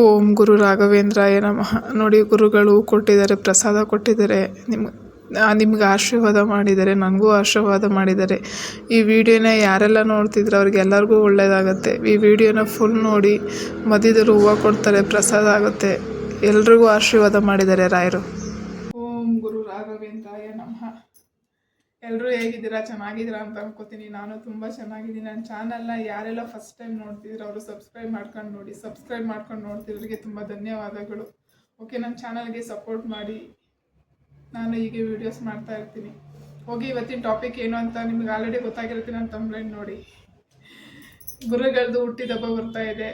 ಓಂ ಗುರು ರಾಘವೇಂದ್ರಾಯ ನಮಃ. ನೋಡಿ, ಗುರುಗಳು ಕೊಟ್ಟಿದ್ದಾರೆ, ಪ್ರಸಾದ ಕೊಟ್ಟಿದ್ದಾರೆ, ನಿಮ್ಗೆ ಆಶೀರ್ವಾದ ಮಾಡಿದ್ದಾರೆ, ನನಗೂ ಆಶೀರ್ವಾದ ಮಾಡಿದ್ದಾರೆ. ಈ ವಿಡಿಯೋನ ಯಾರೆಲ್ಲ ನೋಡ್ತಿದ್ರೆ ಅವ್ರಿಗೆಲ್ಲರಿಗೂ ಒಳ್ಳೆಯದಾಗತ್ತೆ. ಈ ವಿಡಿಯೋನ ಫುಲ್ ನೋಡಿ, ಮಧ್ಯದಲ್ಲಿ ಹೂವು ಕೊಡ್ತಾರೆ, ಪ್ರಸಾದ ಆಗುತ್ತೆ. ಎಲ್ರಿಗೂ ಆಶೀರ್ವಾದ ಮಾಡಿದ್ದಾರೆ ರಾಯರು. ಓಂ ಗುರು ರಾಘವೇಂದ್ರಾಯ ನಮಃ. ಎಲ್ಲರೂ ಹೇಗಿದ್ದೀರಾ? ಚೆನ್ನಾಗಿದ್ದೀರಾ ಅಂತ ಅನ್ಕೋತೀನಿ. ನಾನು ತುಂಬ ಚೆನ್ನಾಗಿದ್ದೀನಿ. ನನ್ನ ಚಾನಲ್ನ ಯಾರೆಲ್ಲ ಫಸ್ಟ್ ಟೈಮ್ ನೋಡ್ತಿದ್ರು ಅವರು ಸಬ್ಸ್ಕ್ರೈಬ್ ಮಾಡ್ಕೊಂಡು ನೋಡಿ. ಸಬ್ಸ್ಕ್ರೈಬ್ ಮಾಡ್ಕೊಂಡು ನೋಡ್ತಿದ್ರಿಗೆ ತುಂಬ ಧನ್ಯವಾದಗಳು. ಓಕೆ, ನನ್ನ ಚಾನಲ್ಗೆ ಸಪೋರ್ಟ್ ಮಾಡಿ. ನಾನು ಹೀಗೆ ವೀಡಿಯೋಸ್ ಮಾಡ್ತಾ ಇರ್ತೀನಿ. ಹೋಗಿ ಇವತ್ತಿನ ಟಾಪಿಕ್ ಏನು ಅಂತ ನಿಮ್ಗೆ ಆಲ್ರೆಡಿ ಗೊತ್ತಾಗಿರುತ್ತೆ. ನನ್ನ ತಂಬ್ಲೈನ್ ನೋಡಿ. ಗುರುಗಳದ್ದು ಹುಟ್ಟಿದಬ್ಬ ಬರ್ತಾ ಇದೆ,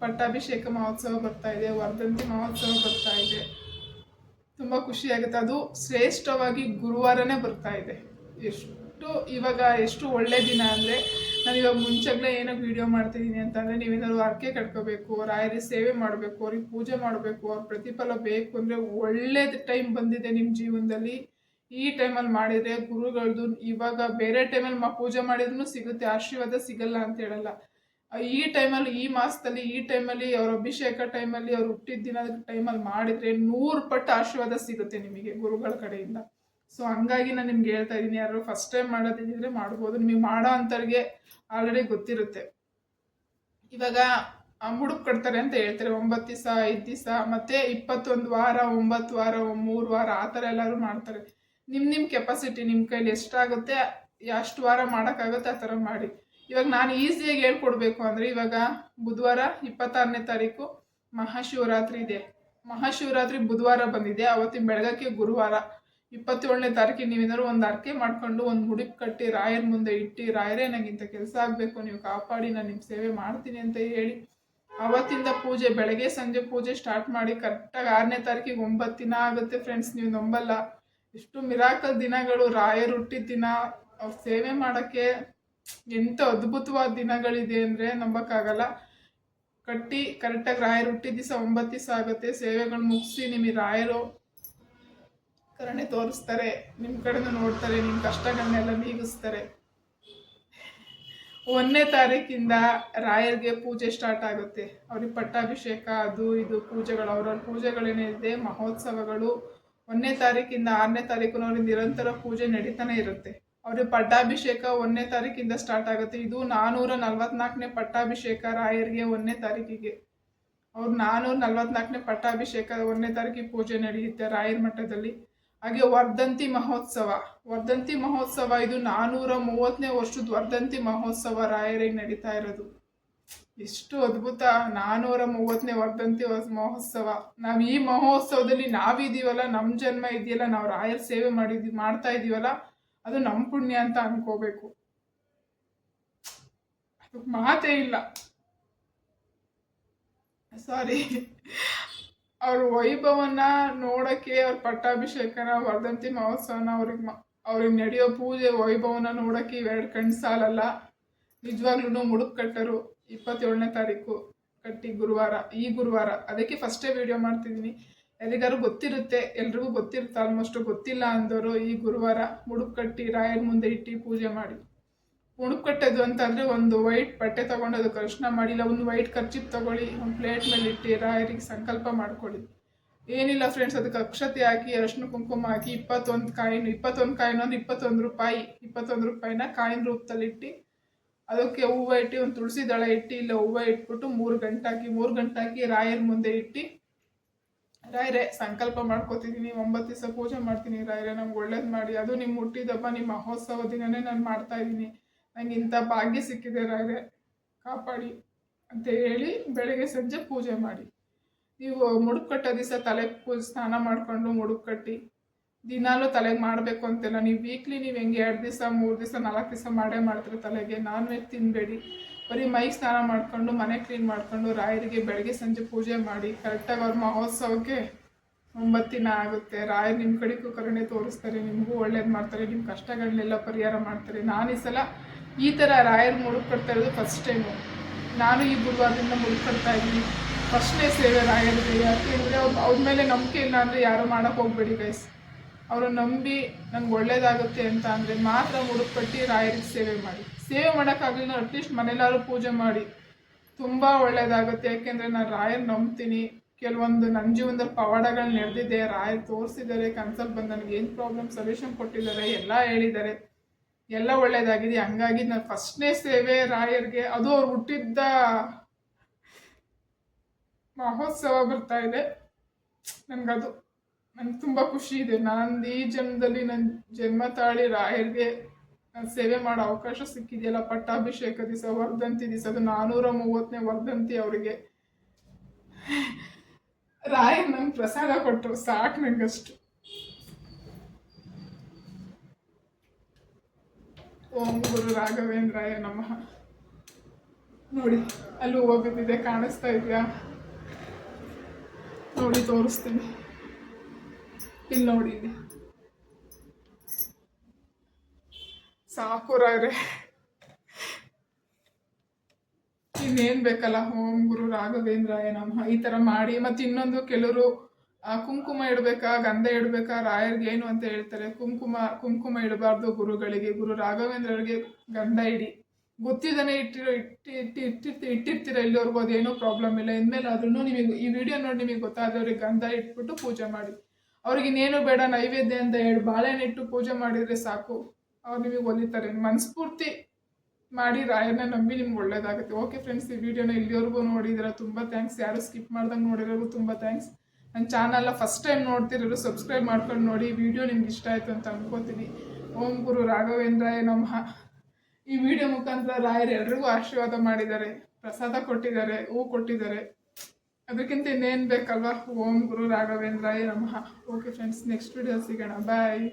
ಪಟ್ಟಾಭಿಷೇಕ ಮಹೋತ್ಸವ ಬರ್ತಾ ಇದೆ, ವರ್ಧಂತಿ ಮಹೋತ್ಸವ ಬರ್ತಾ ಇದೆ. ತುಂಬ ಖುಷಿಯಾಗುತ್ತೆ. ಅದು ಶ್ರೇಷ್ಠವಾಗಿ ಗುರುವಾರನೇ ಬರ್ತಾ ಇದೆ. ಎಷ್ಟು ಒಳ್ಳೆ ದಿನ ಅಂದರೆ, ನಾನು ಇವಾಗ ಮುಂಚೆಗಳೇ ಏನೋ ವಿಡಿಯೋ ಮಾಡ್ತಿದ್ದೀನಿ ಅಂತಂದರೆ, ನೀವೇನಾದ್ರು ಅರ್ಕೆ ಕಟ್ಕೋಬೇಕು, ರಾಯರಿಗೆ ಸೇವೆ ಮಾಡಬೇಕು, ಅವ್ರಿಗೆ ಪೂಜೆ ಮಾಡಬೇಕು, ಅವ್ರ ಪ್ರತಿಫಲ ಬೇಕು ಅಂದರೆ ಒಳ್ಳೇದು ಟೈಮ್ ಬಂದಿದೆ ನಿಮ್ಮ ಜೀವನದಲ್ಲಿ. ಈ ಟೈಮಲ್ಲಿ ಮಾಡಿದರೆ ಗುರುಗಳದ್ದು, ಇವಾಗ ಬೇರೆ ಟೈಮಲ್ಲಿ ಪೂಜೆ ಮಾಡಿದ್ರೂ ಸಿಗುತ್ತೆ, ಆಶೀರ್ವಾದ ಸಿಗಲ್ಲ ಅಂತ ಹೇಳಲ್ಲ. ಈ ಟೈಮಲ್ಲಿ, ಈ ಮಾಸದಲ್ಲಿ, ಈ ಟೈಮಲ್ಲಿ, ಅವ್ರ ಅಭಿಷೇಕ ಟೈಮಲ್ಲಿ, ಅವ್ರು ಹುಟ್ಟಿದ ದಿನದ ಟೈಮಲ್ಲಿ ಮಾಡಿದರೆ 100 ಪಟ್ಟು ಆಶೀರ್ವಾದ ಸಿಗುತ್ತೆ ನಿಮಗೆ ಗುರುಗಳ ಕಡೆಯಿಂದ. ಸೊ ಹಂಗಾಗಿ ನಾನು ನಿಮ್ಗೆ ಹೇಳ್ತಾ ಇದ್ದೀನಿ, ಯಾರು ಫಸ್ಟ್ ಟೈಮ್ ಮಾಡೋದಿದ್ರೆ ಮಾಡ್ಬೋದು. ನಿಮಗೆ ಮಾಡೋ ಅಂಥವ್ರಿಗೆ ಆಲ್ರೆಡಿ ಗೊತ್ತಿರುತ್ತೆ. ಇವಾಗ ಮುಡುಕು ಕಟ್ತಾರೆ ಅಂತ ಹೇಳ್ತಾರೆ, 9 ದಿವಸ, 5 ದಿವಸ, ಮತ್ತು 21 ವಾರ, 9 ವಾರ, 3 ವಾರ, ಆ ಥರ ಎಲ್ಲರೂ ಮಾಡ್ತಾರೆ. ನಿಮ್ಮ ಕೆಪಾಸಿಟಿ, ನಿಮ್ಮ ಕೈಲಿ ಎಷ್ಟಾಗುತ್ತೆ ಎಷ್ಟು ವಾರ ಮಾಡೋಕ್ಕಾಗುತ್ತೆ ಆ ಥರ ಮಾಡಿ. ಇವಾಗ ನಾನು ಈಸಿಯಾಗಿ ಹೇಳ್ಕೊಡ್ಬೇಕು ಅಂದರೆ, ಇವಾಗ ಬುಧವಾರ 26ನೇ ತಾರೀಕು ಮಹಾಶಿವರಾತ್ರಿ ಇದೆ. ಮಹಾಶಿವರಾತ್ರಿ ಬುಧವಾರ ಬಂದಿದೆ, ಅವತ್ತಿನ ಬೆಳಗಕ್ಕೆ ಗುರುವಾರ 27ನೇ ತಾರೀಕಿಗೆ ನೀವೇನಾದ್ರು ಒಂದು ಅರ್ಕೆ ಮಾಡ್ಕೊಂಡು ಒಂದು ಮುಡುಕು ಕಟ್ಟಿ ರಾಯರ ಮುಂದೆ ಇಟ್ಟು, ರಾಯರೇ ನಂಗೆ ಇಂಥ ಕೆಲಸ ಆಗಬೇಕು, ನೀವು ಕಾಪಾಡಿ, ನಾನು ನಿಮ್ಮ ಸೇವೆ ಮಾಡ್ತೀನಿ ಅಂತ ಹೇಳಿ ಅವತ್ತಿಂದ ಪೂಜೆ, ಬೆಳಗ್ಗೆ ಸಂಜೆ ಪೂಜೆ ಸ್ಟಾರ್ಟ್ ಮಾಡಿ ಕರೆಕ್ಟಾಗಿ 6ನೇ ತಾರೀಕಿಗೆ 9 ದಿನ ಆಗುತ್ತೆ ಫ್ರೆಂಡ್ಸ್. ನೀವು ನಂಬಲ್ಲ ಎಷ್ಟು ಮಿರಾಕಲ್ ದಿನಗಳು. ರಾಯರು ಹುಟ್ಟಿದ ದಿನ ಅವ್ರ ಸೇವೆ ಮಾಡೋಕ್ಕೆ ಎಂಥ ಅದ್ಭುತವಾದ ದಿನಗಳಿದೆ ಅಂದರೆ ನಂಬಕ್ಕಾಗಲ್ಲ. ಕಟ್ಟಿ ಕರೆಕ್ಟಾಗಿ ರಾಯರು ಹುಟ್ಟಿದ ದಿವಸ 9 ದಿವಸ ಆಗುತ್ತೆ. ಸೇವೆಗಳು ಮುಗಿಸಿ ನಿಮಗೆ ರಾಯರು ಕರುಣೆ ತೋರಿಸ್ತಾರೆ, ನಿಮ್ಮ ಕಡೆನೂ ನೋಡ್ತಾರೆ, ನಿಮ್ಮ ಕಷ್ಟಗಳನ್ನೆಲ್ಲ ನೀಗಿಸ್ತಾರೆ. 1ನೇ ತಾರೀಕಿಂದ ರಾಯರಿಗೆ ಪೂಜೆ ಸ್ಟಾರ್ಟ್ ಆಗುತ್ತೆ. ಅವ್ರಿಗೆ ಪಟ್ಟಾಭಿಷೇಕ, ಅದು ಇದು ಪೂಜೆಗಳು, ಅವ್ರವ್ರ ಪೂಜೆಗಳೇನಿದೆ, ಮಹೋತ್ಸವಗಳು 1ನೇ ತಾರೀಕಿಂದ 6ನೇ ತಾರೀಕಿನವ್ರಿಗೆ ನಿರಂತರ ಪೂಜೆ ನಡೀತಾನೆ ಇರುತ್ತೆ. ಅವ್ರಿಗೆ ಪಟ್ಟಾಭಿಷೇಕ 1ನೇ ತಾರೀಕಿಂದ ಸ್ಟಾರ್ಟ್ ಆಗುತ್ತೆ. ಇದು 444ನೇ ಪಟ್ಟಾಭಿಷೇಕ ರಾಯರಿಗೆ 1ನೇ ತಾರೀಕಿಗೆ. ಅವ್ರು 444ನೇ ಪಟ್ಟಾಭಿಷೇಕ 1ನೇ ತಾರೀಕಿಗೆ ಪೂಜೆ ನಡೆಯುತ್ತೆ ರಾಯರ ಮಠದಲ್ಲಿ. ಹಾಗೆ ವರ್ಧಂತಿ ಮಹೋತ್ಸವ ಇದು 430ನೇ ವರ್ಷದ ವರ್ಧಂತಿ ಮಹೋತ್ಸವ ರಾಯರಿಗೆ ನಡೀತಾ ಇರೋದು. ಎಷ್ಟು ಅದ್ಭುತ! 430ನೇ ವರ್ಧಂತಿ ಮಹೋತ್ಸವ. ನಾವು ಈ ಮಹೋತ್ಸವದಲ್ಲಿ ನಾವಿದೀವಲ್ಲ, ನಮ್ಮ ಜನ್ಮ ಇದೆಯಲ್ಲ, ನಾವು ರಾಯರ ಸೇವೆ ಮಾಡ್ತಾ ಇದೀವಲ್ಲ, ಅದು ನಮ್ಮ ಪುಣ್ಯ ಅಂತ ಅನ್ಕೋಬೇಕು. ಅದಕ್ಕೆ ಮಾತೇ ಇಲ್ಲ. ಸಾರಿ, ಅವ್ರ ವೈಭವನ ನೋಡೋಕ್ಕೆ, ಅವ್ರ ಪಟ್ಟಾಭಿಷೇಕನ, ವರ್ಧಂತಿ ಮಹೋತ್ಸವನ, ಅವ್ರಿಗೆ ನಡೆಯೋ ಪೂಜೆ ವೈಭವನ ನೋಡೋಕ್ಕೆ ಇವೆರಡು ಕಣ್ಣು ಸಾಲಲ್ಲ. ನಿಜವಾಗ್ಲೂ ಮುಡುಕು ಕಟ್ಟರು 27ನೇ ತಾರೀಕು ಕಟ್ಟಿ ಈ ಗುರುವಾರ. ಅದಕ್ಕೆ ಫಸ್ಟೇ ವಿಡಿಯೋ ಮಾಡ್ತಿದ್ದೀನಿ. ಯಾರಿಗಾರು ಗೊತ್ತಿರುತ್ತೆ, ಎಲ್ರಿಗೂ ಗೊತ್ತಿರುತ್ತೆ, ಆಲ್ಮೋಸ್ಟ್. ಗೊತ್ತಿಲ್ಲ ಅಂದವರು ಈ ಗುರುವಾರ ಮುಡುಕು ಕಟ್ಟಿ ರಾಯರ ಮುಂದೆ ಇಟ್ಟು ಪೂಜೆ ಮಾಡಿ. ಮುಡುಕು ಕಟ್ಟೋದು ಅಂತಂದರೆ ಒಂದು ವೈಟ್ ಬಟ್ಟೆ ತೊಗೊಂಡು ಅದಕ್ಕೆ ಅರಿಶಿನ ಮಾಡಿ, ಇಲ್ಲ ಒಂದು ವೈಟ್ ಕರ್ಚಿಪ್ ತೊಗೊಳ್ಳಿ, ಒಂದು ಪ್ಲೇಟ್ ಮೇಲೆ ಇಟ್ಟು ರಾಯರಿಗೆ ಸಂಕಲ್ಪ ಮಾಡ್ಕೊಳ್ಳಿ. ಏನಿಲ್ಲ ಫ್ರೆಂಡ್ಸ್, ಅದಕ್ಕೆ ಅಕ್ಷತೆ ಹಾಕಿ, ಅರಿಶಿನ ಕುಂಕುಮ ಹಾಕಿ, 21 ಕಾಯಿನ ಅಂದ್ರೆ 21 ರೂಪಾಯಿನ ಕಾಯಿನ ರೂಪದಲ್ಲಿ ಇಟ್ಟು, ಅದಕ್ಕೆ ಹೂವು ಇಟ್ಟು, ಒಂದು ತುಳಸಿ ದಳ ಇಟ್ಟು, ಇಲ್ಲ ಹೂವು ಇಟ್ಬಿಟ್ಟು 3 ಗಂಟೆ ಹಾಕಿ ರಾಯರ ಮುಂದೆ ಇಟ್ಟು, ರಾಯರೇ ಸಂಕಲ್ಪ ಮಾಡ್ಕೋತಿದ್ದೀನಿ, 9 ದಿವಸ ಪೂಜೆ ಮಾಡ್ತೀನಿ, ರಾಯರೇ ನಮ್ಗೆ ಒಳ್ಳೇದು ಮಾಡಿ, ಅದು ನಿಮ್ಮ ಹುಟ್ಟಿದಬ್ಬ, ನಿಮ್ಮ ಮಹೋತ್ಸವ ದಿನನೇ ನಾನು ಮಾಡ್ತಾ ಇದ್ದೀನಿ, ನಂಗೆ ಇಂಥ ಭಾಗ್ಯ ಸಿಕ್ಕಿದೆ, ರಾಯರೇ ಕಾಪಾಡಿ ಅಂತ ಹೇಳಿ ಬೆಳಗ್ಗೆ ಸಂಜೆ ಪೂಜೆ ಮಾಡಿ. ನೀವು ಮುಡುಕು ಕಟ್ಟೋ ದಿವಸ ತಲೆಗೆ ಸ್ನಾನ ಮಾಡಿಕೊಂಡು ಮುಡುಕು ಕಟ್ಟಿ, ದಿನಾಲೂ ತಲೆಗೆ ಮಾಡಬೇಕು ಅಂತೆಲ್ಲ. ನೀವು ವೀಕ್ಲಿ ನೀವು ಹೆಂಗೆ 2 ದಿವಸ 3 ದಿವಸ 4 ದಿವಸ ಮಾಡ್ತೀರಿ ತಲೆಗೆ. ನಾನ್ ವೆಜ್ ತಿನ್ನಬೇಡಿ, ಬರೀ ಮೈಗೆ ಸ್ನಾನ ಮಾಡಿಕೊಂಡು ಮನೆ ಕ್ಲೀನ್ ಮಾಡಿಕೊಂಡು ರಾಯರಿಗೆ ಬೆಳಗ್ಗೆ ಸಂಜೆ ಪೂಜೆ ಮಾಡಿ. ಕರೆಕ್ಟಾಗಿ ಅವ್ರ ಮಹೋತ್ಸವಕ್ಕೆ 9 ದಿನ ಆಗುತ್ತೆ. ರಾಯರು ನಿಮ್ಮ ಕಡೆಗೂ ಕರುಣೆ ತೋರಿಸ್ತಾರೆ, ನಿಮಗೂ ಒಳ್ಳೇದು ಮಾಡ್ತಾರೆ, ನಿಮ್ಮ ಕಷ್ಟಗಳನ್ನೆಲ್ಲ ಪರಿಹಾರ ಮಾಡ್ತಾರೆ. ನಾನು ಈ ಸಲ ಈ ಥರ ರಾಯರು ಮುಡುಕು ಕಟ್ತಾ ಇರೋದು ಫಸ್ಟ್ ಟೈಮು. ನಾನು ಈ ಗುರುವಾರದಿಂದ ಮುಡುಕು ಕಟ್ತಾ ಇದ್ದೀನಿ. ಫಸ್ಟ್ನೇ ಸೇವೆ ರಾಯರಿಗೆ. ಯಾಕೆಂದರೆ ಅವ್ರ ಮೇಲೆ ನಂಬಿಕೆ ಇಲ್ಲ ಅಂದರೆ ಯಾರು ಮಾಡೋಕ್ಕೆ ಹೋಗ್ಬೇಡಿ ಗೈಸ್. ಅವರು ನಂಬಿ ನಂಗೆ ಒಳ್ಳೇದಾಗುತ್ತೆ ಅಂತ ಅಂದರೆ ಮಾತ್ರ ಮುಡುಕು ಕಟ್ಟಿ ರಾಯರಿಗೆ ಸೇವೆ ಮಾಡಿ. ಸೇವೆ ಮಾಡೋಕ್ಕಾಗಲಿಲ್ಲ ಅಟ್ಲೀಸ್ಟ್ ಮನೆಯಲ್ಲಾದ್ರೂ ಪೂಜೆ ಮಾಡಿ. ತುಂಬ ಒಳ್ಳೇದಾಗುತ್ತೆ. ಯಾಕೆಂದರೆ ನಾನು ರಾಯರ್ ನಂಬ್ತೀನಿ. ಕೆಲವೊಂದು ನನ್ನ ಜೀವನದಲ್ಲಿ ಪವಾಡಗಳು ನಡೆದಿದೆ, ರಾಯರ್ ತೋರಿಸಿದ್ದಾರೆ, ಕನ್ಸಲ್ಲಿ ಬಂದು ನನಗೆ ಏನು ಪ್ರಾಬ್ಲಮ್ ಸೊಲ್ಯೂಷನ್ ಕೊಟ್ಟಿದ್ದಾರೆ, ಎಲ್ಲ ಹೇಳಿದ್ದಾರೆ, ಎಲ್ಲ ಒಳ್ಳೇದಾಗಿದೆ. ಹಂಗಾಗಿ ನಾನು ಫಸ್ಟ್ನೇ ಸೇವೆ ರಾಯರ್ಗೆ, ಅದು ಅವ್ರು ಹುಟ್ಟಿದ್ದ ಮಹೋತ್ಸವ ಬರ್ತಾ ಇದೆ. ನನಗದು ನಂಗೆ ತುಂಬ ಖುಷಿ ಇದೆ. ನಾನು ಈ ಜನ್ಮದಲ್ಲಿ ನನ್ನ ಜನ್ಮ ತಾಳಿ ರಾಯರ್ಗೆ ಸೇವೆ ಮಾಡೋ ಅವಕಾಶ ಸಿಕ್ಕಿದೆಯಲ್ಲ, ಪಟ್ಟಾಭಿಷೇಕ ದಿವಸ, ವರ್ಧಂತಿ ದಿವಸ, ಅದು 430ನೇ ವರ್ಧಂತಿ ಅವರಿಗೆ ರಾಯರ್ ನಂಗೆ ಪ್ರಸಾದ ಕೊಟ್ಟರು, ಸಾಕು ನಂಗಷ್ಟು. ಓಂ ಗುರು ರಾಘವೇಂದ್ರಾಯ ನಮಃ. ನೋಡಿ ಅಲ್ಲಿ ಹೂವು ಬಿದ್ದಿದೆ, ಕಾಣಿಸ್ತಾ ಇದೆಯಾ? ನೋಡಿ ತೋರಿಸ್ತೀನಿ, ಇಲ್ಲಿ ನೋಡಿ, ಇಲ್ಲಿ ಸಾಕು ರಾಯರೇ, ಇನ್ನೇನು ಬೇಕಲ್ಲ. ಓಂ ಗುರು ರಾಘವೇಂದ್ರಾಯ ನಮಃ ಈ ಥರ ಮಾಡಿ. ಮತ್ತು ಇನ್ನೊಂದು, ಕೆಲವರು ಕುಂಕುಮ ಇಡಬೇಕಾ, ಗಂಧ ಇಡಬೇಕಾ, ರಾಯರ್ಗೆ ಏನು ಅಂತ ಹೇಳ್ತಾರೆ. ಕುಂಕುಮ ಇಡಬಾರ್ದು ಗುರುಗಳಿಗೆ. ಗುರು ರಾಘವೇಂದ್ರರಿಗೆ ಗಂಧ ಇಡಿ. ಗೊತ್ತಿದ್ದಾನೆ ಇಟ್ಟಿರ್ತೀರ ಇಲ್ಲಿವರೆಗೂ, ಅದೇನೂ ಪ್ರಾಬ್ಲಮ್ ಇಲ್ಲ. ಇನ್ಮೇಲೆ ಆದ್ರೂ ನಿಮಗೆ ಈ ವಿಡಿಯೋ ನೋಡಿ ನಿಮಗೆ ಗೊತ್ತಾದವ್ರಿಗೆ ಗಂಧ ಇಟ್ಬಿಟ್ಟು ಪೂಜೆ ಮಾಡಿ. ಅವ್ರಿಗೆ ಇನ್ನೇನು ಬೇಡ, ನೈವೇದ್ಯ ಅಂತ ಹೇಳಿ ಬಾಳೆಹಣ್ಣು ಇಟ್ಟು ಪೂಜೆ ಮಾಡಿದರೆ ಸಾಕು, ಅವ್ರು ನಿಮಗೆ ಒಲಿತಾರೆ. ಮನಸ್ಫೂರ್ತಿ ಮಾಡಿ, ರಾಯರ್ನ ನಂಬಿ ನಿಮ್ಗೆ ಒಳ್ಳೇದಾಗುತ್ತೆ. ಓಕೆ ಫ್ರೆಂಡ್ಸ್, ಈ ವಿಡಿಯೋನ ಇಲ್ಲಿವರೆಗೂ ನೋಡಿದ್ರೆ ತುಂಬ ಥ್ಯಾಂಕ್ಸ್. ಯಾರು ಸ್ಕಿಪ್ ಮಾಡ್ದಂಗೆ ನೋಡಿರೋರು ತುಂಬ ಥ್ಯಾಂಕ್ಸ್. ನನ್ನ ಚಾನಲ್ನ ಫಸ್ಟ್ ಟೈಮ್ ನೋಡ್ತಿರೋರು ಸಬ್ಸ್ಕ್ರೈಬ್ ಮಾಡ್ಕೊಂಡು ನೋಡಿ. ವಿಡಿಯೋ ನಿಮ್ಗೆ ಇಷ್ಟ ಆಯಿತು ಅಂತ ಅನ್ಕೋತೀನಿ. ಓಂ ಗುರು ರಾಘವೇಂದ್ರಾಯ ನಮಃ. ಈ ವಿಡಿಯೋ ಮುಖಾಂತರ ರಾಯರು ಎಲ್ರಿಗೂ ಆಶೀರ್ವಾದ ಮಾಡಿದ್ದಾರೆ, ಪ್ರಸಾದ ಕೊಟ್ಟಿದ್ದಾರೆ, ಹೂ ಕೊಟ್ಟಿದ್ದಾರೆ. ಅದಕ್ಕಿಂತ ಇನ್ನೇನು ಬೇಕಲ್ವಾ? ಓಂ ಗುರು ರಾಘವೇಂದ್ರಾಯ ನಮಃ. ಓಕೆ ಫ್ರೆಂಡ್ಸ್, ನೆಕ್ಸ್ಟ್ ವಿಡಿಯೋ ಸಿಗೋಣ. ಬಾಯ್.